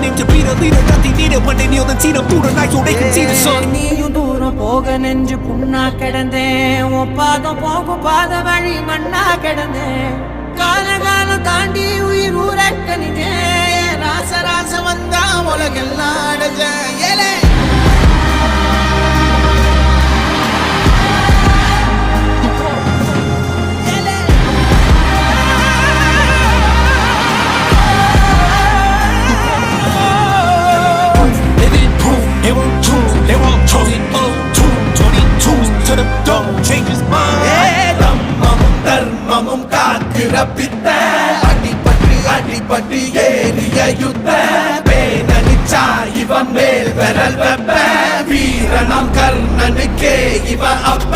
name to be the leader that they needed when they kneel and see them through the night so they can see the sun. நீயும் தூரம் போக நெஞ்சு புண்ணா கிடந்தேன் ஒப்பாதம் போகும் பாத வழி மண்ணா கிடந்தேன் காலகாலம் தாண்டி உயிர் ஊரக்கணிஞ்சேன் ராச ராச வந்தா உலகெல்லாம் அடைஞ்சேன் ஏலே தர்மமும் காக்கிற பித்த அடிபட்டு ஏறிய யுத்த பேனனிச்சா இவன் மேல் விரல் வெப்ப வீரனாம் கர்ணனுக்கே இவ அப்ப